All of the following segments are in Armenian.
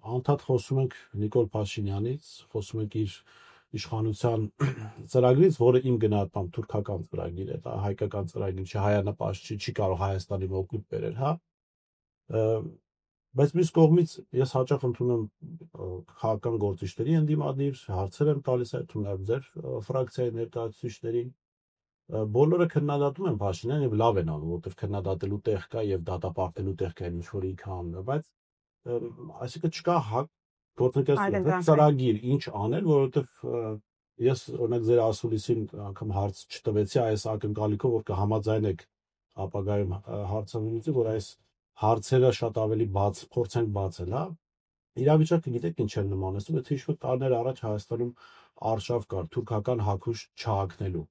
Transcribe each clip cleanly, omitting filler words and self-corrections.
Անդադ խոսում ենք Նիկոլ Փաշինյանից, խոսում ենք իր իշխանության ծրագրից, որը իմ գնահատմամբ թուրքական ծրագիր է, դա հայկական ծրագիր չէ, հայանպաստ չի կարող Հայաստանի օգուտ բերել, հա։ Բայց մյուս կողմից ես հաճախ ընդունում քաղաքական գործիչների ընդդիմադիր հարցեր եմ տալիս, այդ թվում ձեր ֆրակցիայի ներկայացուցիչներին։ Բոլորը քննադատում են Փաշինյանին եւ լավ են անում, որովհետեւ քննադատելու տեղ կա եւ դատապարտելու տեղ կա ինչ որ ինքը անում է, բայց այսինքն չկա գործընկերության ծրագիր ինչ անել, որովհետեւ ես օրինակ ձեր ասուլիսին անգամ հարց չտվեցի այս ակնկալիքով, որ կհամաձայնեք ապագայում հարցանունիցի, որ այս հարցերը շատ ավելի բաց փորձենք բացել, հա։ Իրավիճակը գիտեք ինչ է նմանեցնում, եթե հիշում եք տարիներ առաջ Հայաստանում արշավ կար թուրքական հագուշ չհագնելու։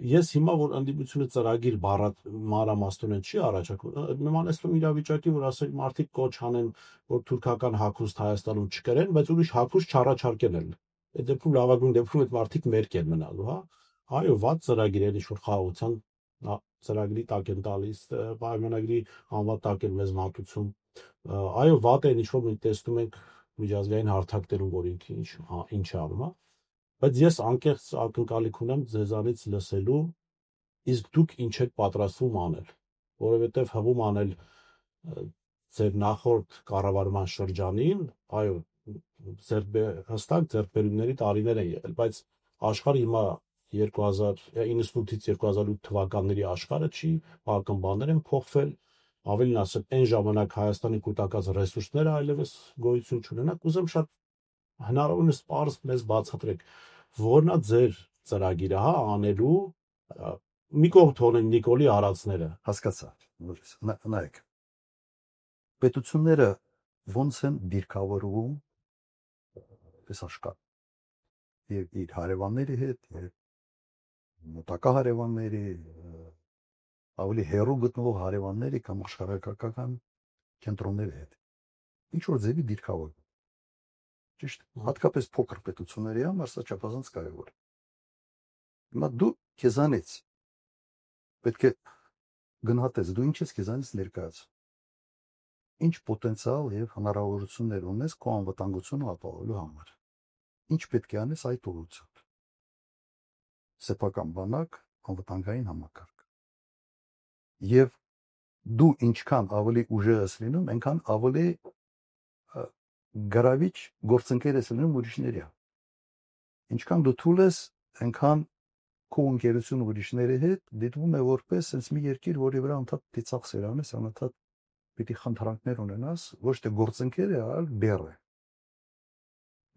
Ես հիմա որ ընդդիմությունը ծրագիր մանրամասնորեն չի առաջարկում, նմանեցնում իրավիճակի, որ ասենք մարդիկ կոչ անեն, որ թուրքական հագուստ Հայաստանում չկրեն, բայց ուրիշ հագուստ չառաջարկեն էլ։ Այդ դեպքում լավագույն դեպքում այդ մարդիկ մերկ են մնալու, հա։ Այո, վատ ծրագիր է, ինչ-որ խաղաղության ծրագրի տակ են տալիս, պայմանագրի անվան տակ են մեզ մատուցում։ Այո, վատ է, ինչ-որ մենք տեսնում ենք միջազգային հարթակներում, որ ինքը ինչ է անում, հա։ Բայց ես անկեղծ ակնկալիք ունեմ ձեզանից լսելու, իսկ դուք ինչ եք պատրաստվում անել, որովհետև հվում անել ձեր նախորդ կառավարման շրջանին, այո, հստակ ձեռքբերումների տարիներ են եղել, բայց աշխարհը հիմա 1998-ից 2008 թվականների աշխարհը չի, բավական բաներ են փոխվել, ավելին ասեմ, այն ժամանակ Հայաստանի կուտակած ռեսուրսները այլևս գոյություն չունենան, կուզեմ շատ հնարավորինս պարզ մեզ բացատրեք, որն է ձեր ծրագիրը, հա, անելու մի կողմ թողնենք Նիկոլի արածները։ Հասկացա, նայեք։ Պետությունները ոնց են դիրքավորվում այս աշխարհ եւ իր հարևանների հետ, եւ մոտակա հարևանների, ավելի հեռու գտնվող հարևանների կամ աշխարհակական կենտրոնների հետ։ Ինչ որ ձևի դիրքավորվում։ Ճիշտ, հատկապես փոքր պետությունների համար սա չափազանց կարևոր է։ Հիմա դու քեզանից պետք է գնահատես, դու ինչ ես քեզանից ներկայացնում։ Ինչ պոտենցիալ եւ հնարավորություններ ունես քո անվտանգությունը ապահովելու համար։ Ինչ պետք է անես այդ ուղղությամբ։ Սեփական բանակ, անվտանգային համակարգ։ Եվ դու ինչքան ավելի ուժեղ ես լինում, այնքան ավելի գրավիչ գործընկեր ես լինում ուրիշների։ Ինչքան դու թույլ ես, այնքան քո ընկերությունը ուրիշների հետ դիտվում է որպես այնպես մի երկիր, որի վրա անդադ դիցախ սերան ես, անդադ պիտի խնդրանքներ ունենաս, ոչ թե գործընկեր է, այլ բեռ է։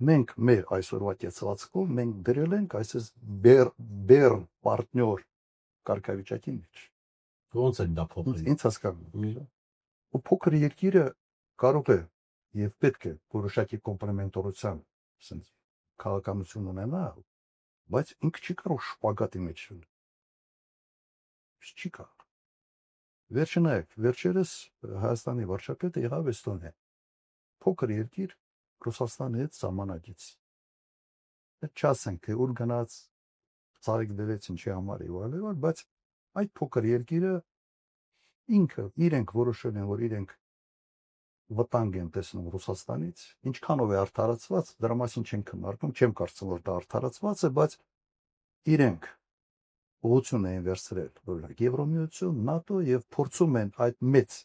Մենք մեր այսօրվա կեցվածքով մենք դրել ենք այսպես բեռ պարտներ կարգավիճակի մեջ։ Ոնց է դա փոխել։ Ինձ հասկանում։ Ու փոքր երկիրը կարող է եւ պետք է որոշակի կոմպլեմենտորության, ասենք, քաղաքականություն ունենա, բայց ինքը չի կարող շպագատի մեջ լինել։ Չի կարող։ Վերջնայեք, վերջերս Հայաստանի վարչապետը եղավ Էստոնիա։ Փոքր երկիր Ռուսաստանի հետ սահմանագից։ Այդ չասենք, թե ուր գնաց, ցարիկ դրեց ինչի համար եւ այլն, բայց այդ փոքր երկիրը ինքը իրենք որոշել են, որ իրենք վտանգ են տեսնում Ռուսաստանից, ինչքանով է արդարացված, դրա մասին չեն քննարկում, չեմ կարծում, որ դա արդարացված է, բայց իրենք ուղղություն են վերցրել, օրինակ Եվրոմիություն, ՆԱՏՕ եւ փորձում են այդ մեծ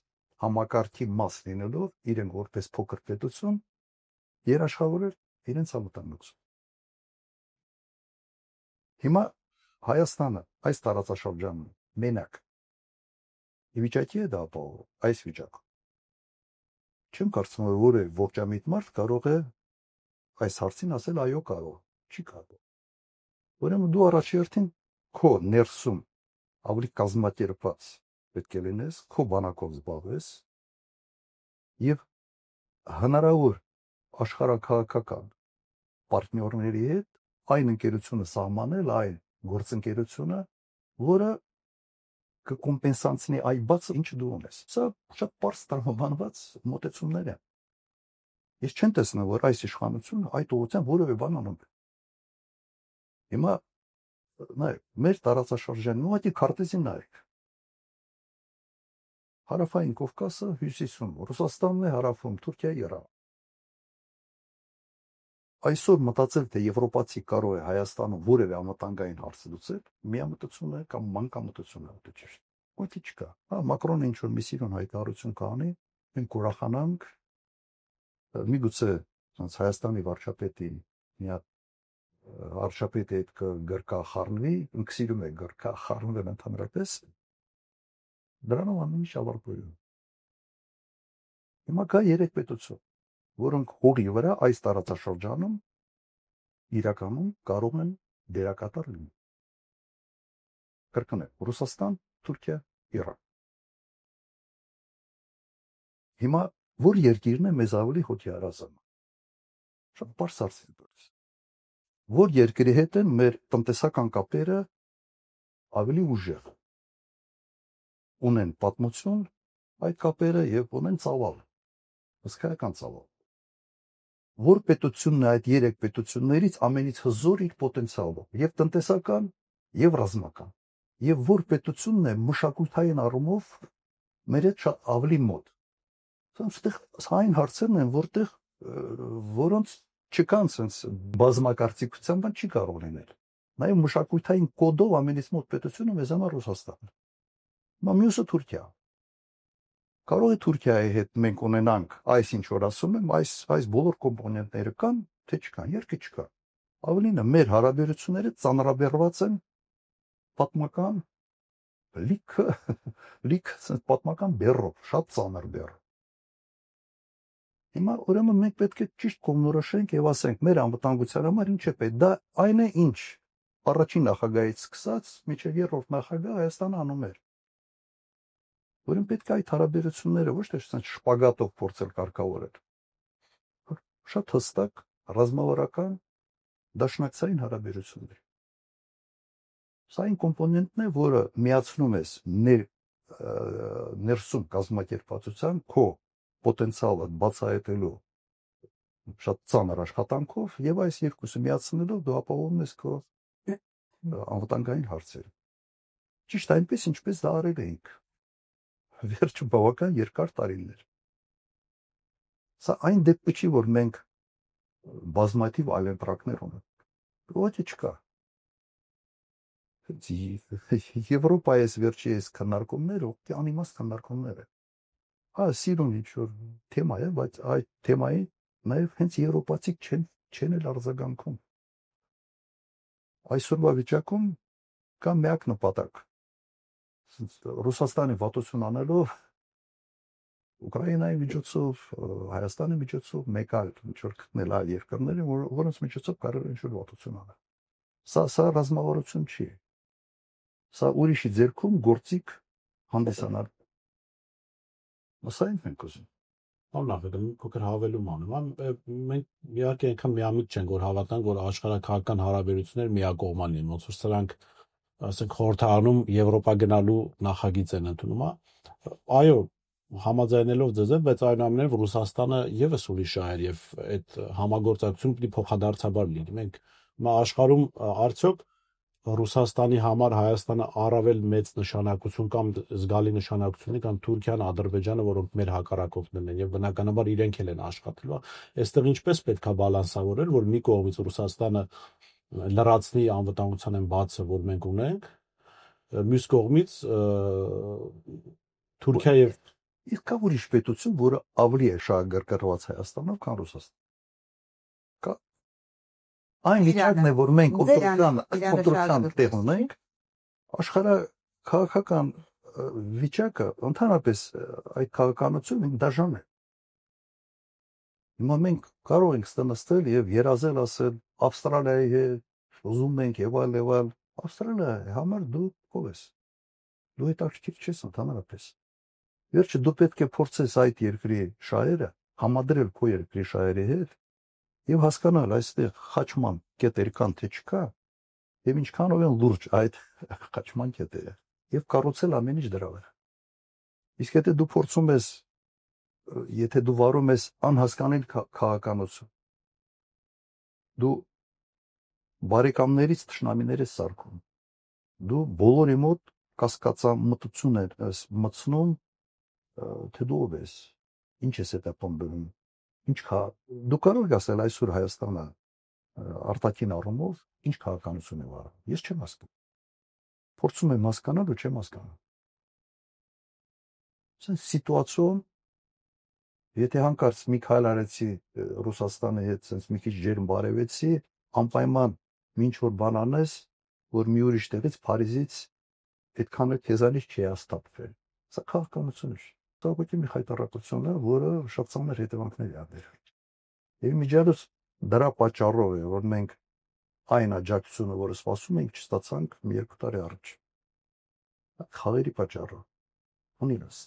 համակարգի մաս լինելով իրենք որպես փոքր պետություն երաշխավորել իրենց անվտանգությունը։ Հիմա Հայաստանը այս տարածաշրջանում մենակ ի վիճակի է դա ապահովել այս վիճակը։ Չեմ կարծում, որ որևէ ողջամիտ մարդ կարող է այս հարցին ասել այո կարող, չի կարող։ Ուրեմն դու առաջերտին քո ներսում ավելի կազմակերպված պետք է լինես, քո բանակով զբաղվես եւ հնարավոր աշխարհակաղակական պարտներների հետ այն ընկերությունը սահմանել, այն գործընկերությունը, որը կկոմպենսացնի այ բացը ինչ դու ունես։ Սա շատ པարզ տրամաբանված մոտեցումներ են։ Ես չեմ տեսնում, որ այս իշխանությունը այդ ուղղությամբ որևէ բան անում է։ Հիմա նայեք, մեր տարածաշրջանն ուղղակի քարտեզին նայեք։ Հարավային Կովկասը հյուսիսում, Ռուսաստանն է հարավում, Թուրքիայի երա։ Այսօր մտածել, թե եվրոպացի կարող է Հայաստանում որևէ անվտանգային հարց լուծել, միամտություն է կամ մանկամտություն է, դա ճիշտ։ Ոչինչ չկա։ Հա, Մակրոնը ինչ որ մի սիրուն հայտարարություն կանի, մենք կուրախանանք, միգուցե ոնց Հայաստանի վարչապետի մի հատ վարչապետի հետ գրկա խառնվի, ինքը սիրում է գրկա խառնվել ընդհանրապես, դրանով ամեն ինչ ավարտվելու։ Հիմա կա երեք պետություն, որոնք հողի վրա այս տարածաշրջանում իրականում կարող են դերակատար լինել։ Կրկնեմ, Ռուսաստան, Թուրքիա, Իրան։ Հիմա որ երկիրն է մեզ ավելի հոգի հարազատ։ Շատ բարձր հարց է դուրս։ Որ երկրի հետ են մեր տնտեսական կապերը ավելի ուժեղ։ Ունեն պատմություն այդ կապերը եւ ունեն ծավալ։ Հսկայական ծավալ։ Որ պետությունն է այդ երեք պետություններից ամենից հզոր իր պոտենցիալով, եւ տնտեսական, եւ ռազմական։ Եվ որ պետությունն է մշակութային առումով մեր հետ շատ ավելի մոտ։ Այստեղ այն հարցերն են, որտեղ որոնց չկան sense բազմակարծիքության բան չի կարող լինել։ Նաեւ մշակութային կոդով ամենից մոտ պետությունը մեզ համար Ռուսաստանն է։ Հիմա մյուսը Թուրքիա։ Կարող է Թուրքիայի հետ մենք ունենանք այս ինչ որ ասում եմ, այս բոլոր կոմպոնենտները կան, թե չկան, երկը չկա։ Ավելինը մեր հարաբերությունները ծանրաբեռված են պատմական լիք պատմական բեռով, շատ ծանր բեռ։ Հիմա ուրեմն մենք պետք է ճիշտ կողմնորոշենք եւ ասենք մեր անվտանգության համար ինչ է պետք։ Դա այն է ինչ առաջին նախագահից սկսած մինչեւ երրորդ նախագահ Հայաստանը անում էր։ Որին պետք է այդ հարաբերությունները ոչ թե շպագատով փորձել կարգավորել։ Շատ հստակ ռազմավարական դաշնակցային հարաբերություններ։ Սա այն կոմպոնենտն է, որը միացնում ես ներսում կազմակերպվածության քո պոտենցիալը բացահայտելու շատ ծանր աշխատանքով եւ այս երկուսը միացնելով դու ապահովում ես քո անվտանգային հարցերը։ Ճիշտ այնպես ինչպես դա արել էինք։ Վերջում բավական երկար տարիներ։ Սա այն դեպքը չի, որ մենք բազմաթիվ այլընտրանքներ ունենք։ Ոչինչ չկա։ Եվրոպայից վերջի այս քննարկումները անիմաստ քննարկումներ են։ Հա, սիրուն ինչ որ թեմա է, բայց այդ թեմայի նաև հենց եվրոպացիք չեն էլ արձագանքում։ Այսօրվա վիճակում կա միակ նպատակ։ Ռուսաստանի վատություն անելով Ուկրաինայի միջոցով, Հայաստանի միջոցով մեկ այլ ինչ որ գտնել այլ երկրների, որոնց միջոցով կարող է ինչ որ վատություն անել։ Սա ռազմավարություն չի։ Սա ուրիշի ձեռքում գործիք հանդիսանալ։ Սա ինչ ենք ուզում։ Օրինակ, փոքր հավելում անեմ, մենք իհարկե այնքան միամիտ չենք, որ հավատանք, որ աշխարհակահական հարաբերությունները միակողման են, ոնց որ սրանք, ասենք, խորհրդարանում Եվրոպա գնալու նախագիծ են ընդունում, այո, համաձայնելով ձեզ, բայց այնուամենայնիվ Ռուսաստանը եւս ուրիշ է եւ այդ համագործակցությունը պիտի փոխադարձաբար լինի։ Մենք աշխարհում արդյոք Ռուսաստանի համար Հայաստանը առավել մեծ նշանակություն կամ զգալի նշանակություն ունի, կամ Թուրքիան, Ադրբեջանը, որոնք մեր հակառակորդներն են եւ բնականաբար իրենք էլ են աշխատելու։ Այստեղ ինչպես պետք է բալանսավորել, որ մի կողմից Ռուսաստանը լրացնի անվտանգության այն բացը, որ մենք ունենք, մյուս կողմից Թուրքիա եւ Իսկ կա ուրիշ պետություն, որը ավելի է շահագրգռված Հայաստանով, քան Ռուսաստանը։ Կա այն վիճակն է, որ մենք օտարության տեղ ունենք, աշխարհաքաղաքական վիճակը ընդհանրապես այդ քաղաքականությունը դաժան է։ Հիմա մենք կարող ենք ստանալ եւ երազել ասել Ավստրալիայի հետ ուզում ենք եւ այլ Ավստրալիայի համար դու ով ես։ Դու հետաքրքիր չես ընդհանրապես։ Վերջը դու պետք է փորձես այդ երկրի շահերը համադրել քո երկրի շահերի հետ եւ հասկանալ այստեղ խաչման կետեր կան թե չկա եւ ինչքանով են լուրջ այդ խաչման կետերը եւ կառուցել ամեն ինչ դրա վրա։ Իսկ եթե դու վարում ես անհասկանալի քաղաքականություն, դու բարեկամներից թշնամիներ ես սարքում, դու բոլորի մոտ կասկածամտություն ես մտցնում թե դու ով ես, ինչ ես այդ ապամբում, ինչ կա, դու կարող ես ասել այսօր Հայաստանը արտաքին առումով ինչ քաղաքականություն է վարում, ես չեմ հասկանում, փորձում եմ հասկանալ ու չեմ հասկանում, սա սիտուացիոն, եթե հանկարծ Միքայել Արարեցի Ռուսաստանի հետ sense մի քիչ ջերմ բարևեցի, անպայման ինչ որ բան անես, որ մի ուրիշ տեղից Փարիզից այդքան էլ քեզանից չի հաստատվել։ Սա քաղաքականություն է։ Սա ուղղակի մի խայտառակություն է, որը շատ ծանր հետևանքներ է անդերել։ Եվ միջազգ դրա պատճառով է, որ մենք այն աջակցությունը, որը սպասում ենք, չստացանք մի 2 տարի առաջ։ Խաղերի պատճառով։ Ունի լս։